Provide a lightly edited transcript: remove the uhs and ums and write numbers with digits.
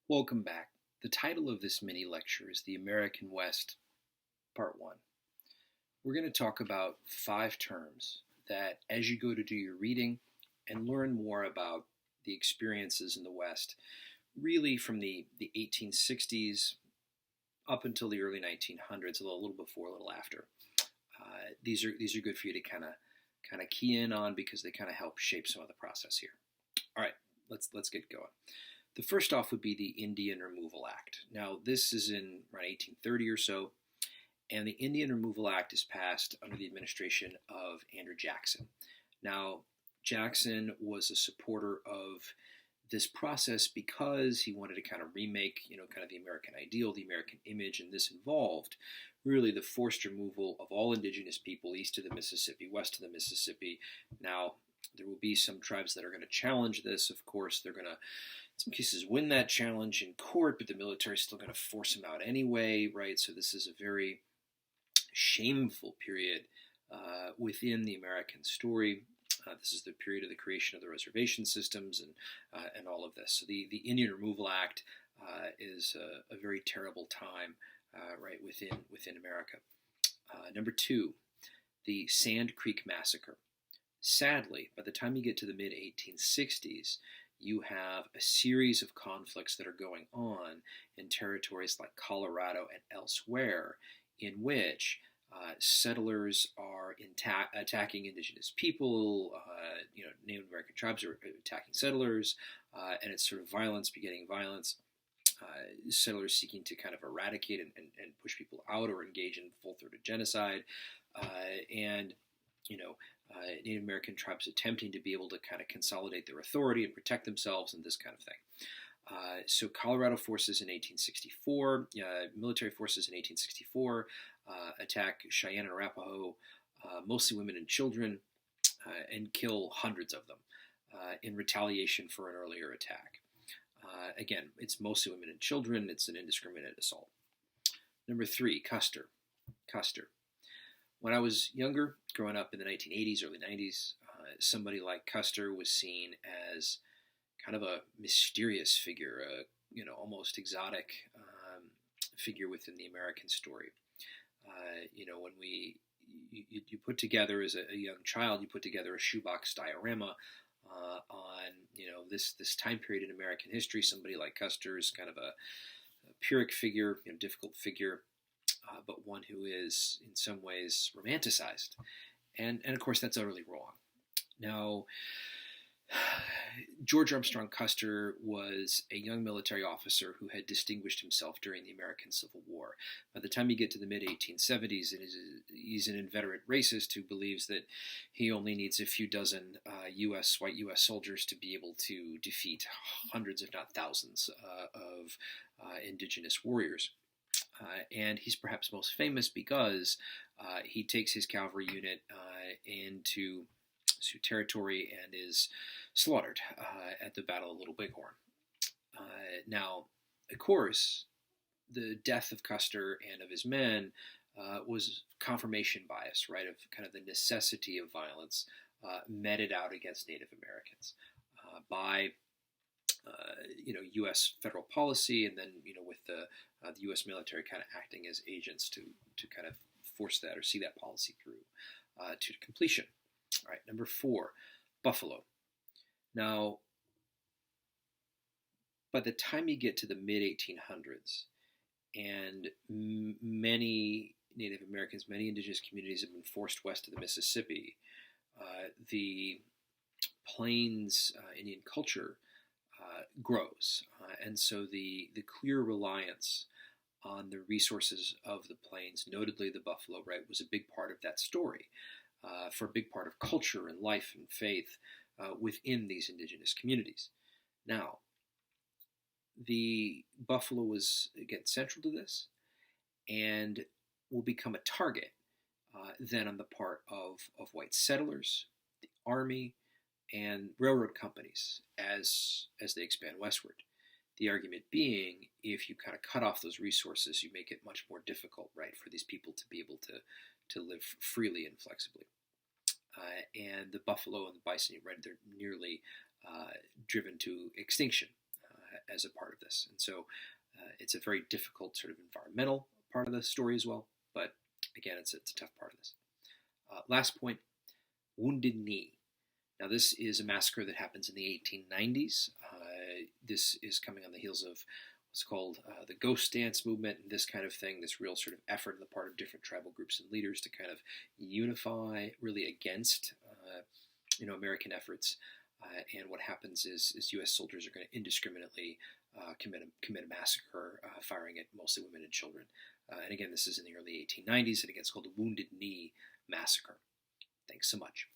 Welcome back. The title of this mini lecture is The American West, Part 1. We're going to talk about 5 terms that, as you go to do your reading and learn more about the experiences in the West, really from the 1860s up until the early 1900s, a little before, a little after. These are good for you to kind of key in on because they kind of help shape some of the process here. All right, let's get going. The first off would be the Indian Removal Act. Now, this is in around 1830 or so, and the Indian Removal Act is passed under the administration of Andrew Jackson. Now, Jackson was a supporter of this process because he wanted to kind of remake, kind of the American ideal, the American image, and this involved really the forced removal of all indigenous people east of the Mississippi, west of the Mississippi. Now, there will be some tribes that are going to challenge this. Of course, they're going to, in some cases, win that challenge in court, but the military is still going to force them out anyway, right? So this is a very shameful period within the American story. This is the period of the creation of the reservation systems and all of this. So the Indian Removal Act is a very terrible time, right, within America. Number 2, the Sand Creek Massacre. Sadly, by the time you get to the mid-1860s, you have a series of conflicts that are going on in territories like Colorado and elsewhere, in which settlers are attacking indigenous people, Native American tribes are attacking settlers, and it's sort of violence begetting violence. Settlers seeking to kind of eradicate and push people out or engage in full-throated genocide, and Native American tribes attempting to be able to kind of consolidate their authority and protect themselves and this kind of thing. So Colorado forces in 1864, military forces in 1864, attack Cheyenne and Arapaho, mostly women and children, and kill hundreds of them in retaliation for an earlier attack. Again, it's mostly women and children. It's an indiscriminate assault. Number 3, Custer. When I was younger, growing up in the 1980s, early 90s, somebody like Custer was seen as kind of a mysterious figure, almost exotic figure within the American story. When you put together as a young child, you put together a shoebox diorama on this time period in American history. Somebody like Custer is kind of a Pyrrhic figure, difficult figure, but one who is in some ways romanticized, and of course that's utterly wrong. Now, George Armstrong Custer was a young military officer who had distinguished himself during the American Civil War. By the time you get to the mid-1870s, he's an inveterate racist who believes that he only needs a few dozen white U.S. soldiers to be able to defeat hundreds, if not thousands, of indigenous warriors. And he's perhaps most famous because he takes his cavalry unit into Sioux territory and is slaughtered at the Battle of Little Bighorn. Now, of course, the death of Custer and of his men was confirmation bias, right, of kind of the necessity of violence meted out against Native Americans by U.S. federal policy, and then with the U.S. military kind of acting as agents to kind of force that or see that policy through to completion. All right, number 4, Buffalo. Now, by the time you get to the mid-1800s, and many Native Americans, many indigenous communities have been forced west of the Mississippi, the Plains Indian culture grows, and so the clear reliance on the resources of the plains, notably the buffalo, right, was a big part of that story, for a big part of culture and life and faith within these indigenous communities. Now, the buffalo was, again, central to this and will become a target then on the part of white settlers, the army, and railroad companies as they expand westward. The argument being, if you kind of cut off those resources, you make it much more difficult, right, for these people to be able to live freely and flexibly. And the buffalo and the bison, right, they're nearly driven to extinction as a part of this. And so it's a very difficult sort of environmental part of the story as well. But again, it's a tough part of this. Last point, Wounded Knee. Now, this is a massacre that happens in the 1890s. This is coming on the heels of what's called the ghost dance movement and this kind of thing, this real sort of effort on the part of different tribal groups and leaders to kind of unify really against American efforts. And what happens is U.S. soldiers are going to indiscriminately commit a massacre, firing at mostly women and children. And again, this is in the early 1890s, and again, it's called the Wounded Knee Massacre. Thanks so much.